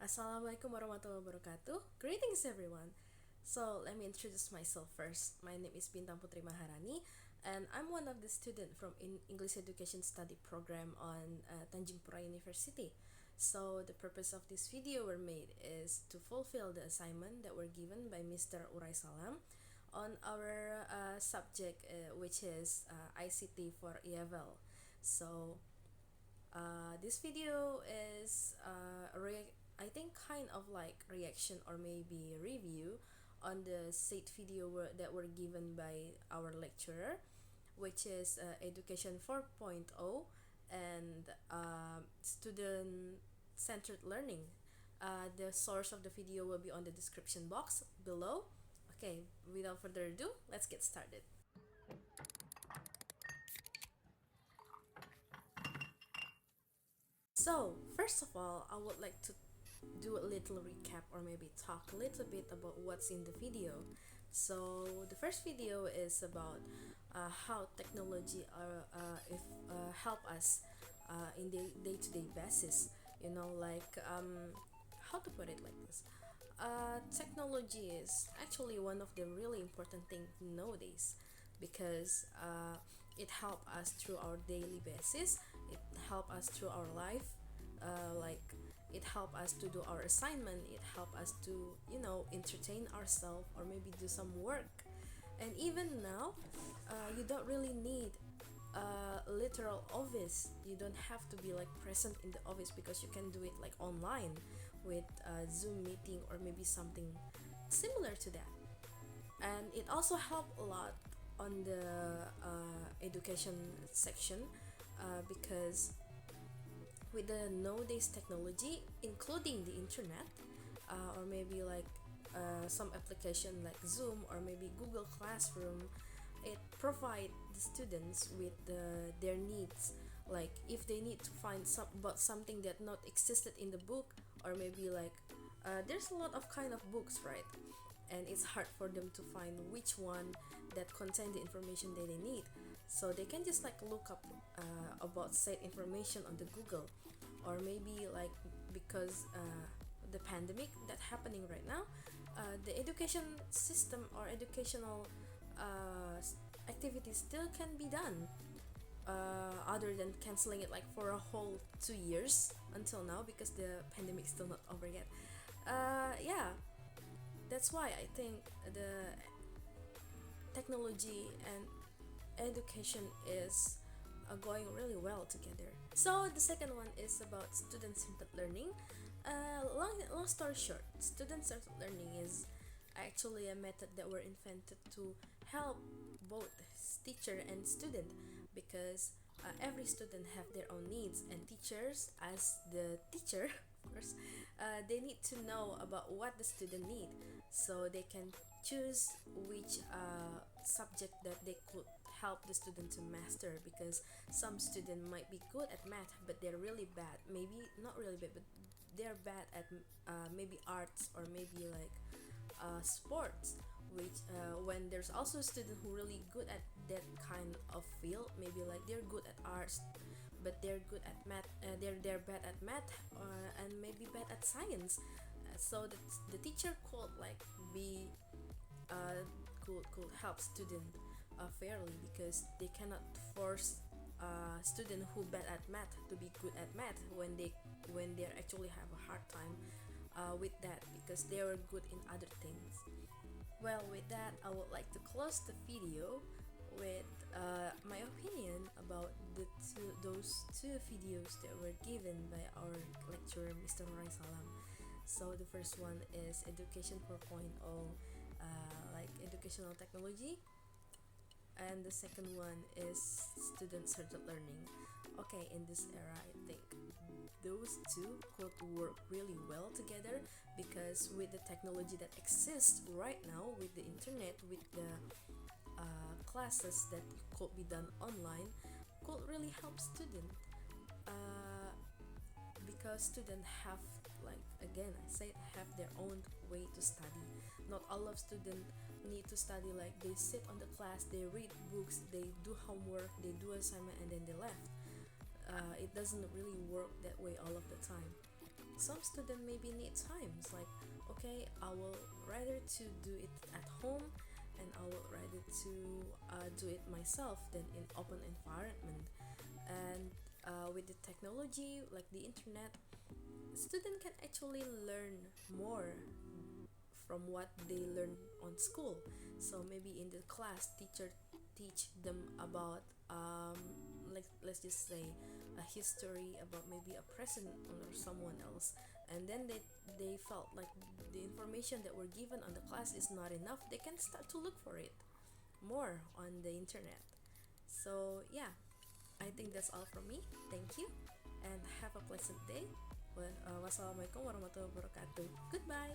Assalamualaikum warahmatullahi wabarakatuh. Greetings everyone. So let me introduce myself first. My name is Bintang Putri Maharani and I'm one of the students from English Education Study Program on Tanjung Pura University. So the purpose of this video were made is to fulfill the assignment that were given by Mr. Urai Salam on our subject which is ICT for EFL. So this video is I think kind of like reaction or maybe review on the said video that were given by our lecturer, which is Education 4.0 and student-centered learning. The source of the video will be on the description box below. Okay, without further ado, let's get started. So, first of all, I would like to do a little recap or maybe talk a little bit about what's in the video. So, the first video is about how technology help us in the day-to-day basis. How to put it like this. Technology is actually one of the really important things nowadays because it help us through our daily basis. It help us through our life, like it help us to do our assignment. It help us to entertain ourselves or maybe do some work. And even now, you don't really need a literal office. You don't have to be like present in the office because you can do it like online with a Zoom meeting or maybe something similar to that. And it also helped a lot on the education section because with the nowadays technology, including the internet, or maybe like some application like Zoom or maybe Google Classroom, it provide the students with their needs. Like if they need to find about something that not existed in the book, or maybe like there's a lot of kind of books, right? And it's hard for them to find which one that contain the information that they need, so they can just like look up about said information on the Google. Or maybe like because the pandemic that happening right now, the education system or educational activities still can be done, other than canceling it like for a whole 2 years until now because the pandemic still not over yet. Yeah, that's why I think the technology and education is going really well together. So the second one is about student-centered learning. Long story short, student-centered learning is actually a method that were invented to help both teacher and student because every student have their own needs, and teachers as the teacher of course, they need to know about what the student need so they can choose which subject that they could help the student to master, because some student might be good at math but they're really bad, maybe not really bad, but they're bad at maybe arts or maybe like sports, which when there's also a student who really good at that kind of field, maybe like they're good at arts but they're good at math, they're bad at math, and maybe bad at science. So the teacher could like be could help student fairly, because they cannot force student who bad at math to be good at math when they actually have a hard time with that because they were good in other things. Well, with that, I would like to close the video with my opinion about those two videos that were given by our lecturer, Mr. Rai Salam. So the first one is Education 4.0, like educational technology, and the second one is student-centered learning. Okay, in this era, I think those two could work really well together, because with the technology that exists right now, with the internet, with the classes that could be done online, could really help students, because students have, like again I said, have their own way to study. Not all of students need to study like they sit on the class, they read books, they do homework, they do assignment, and then they left. It doesn't really work that way all of the time. some student maybe need times like, okay, I will rather to do it at home, and I will rather to do it myself than in open environment. And with the technology like the internet, student can actually learn more from what they learn on school. So maybe in the class, teacher teach them about like, let's just say, a history about maybe a president or someone else, and then they felt like the information that were given on the class is not enough. They can start to look for it more on the internet. So yeah, I think that's all from me. Thank you and have a pleasant day. Wassalamualaikum warahmatullahi wabarakatuh. Goodbye.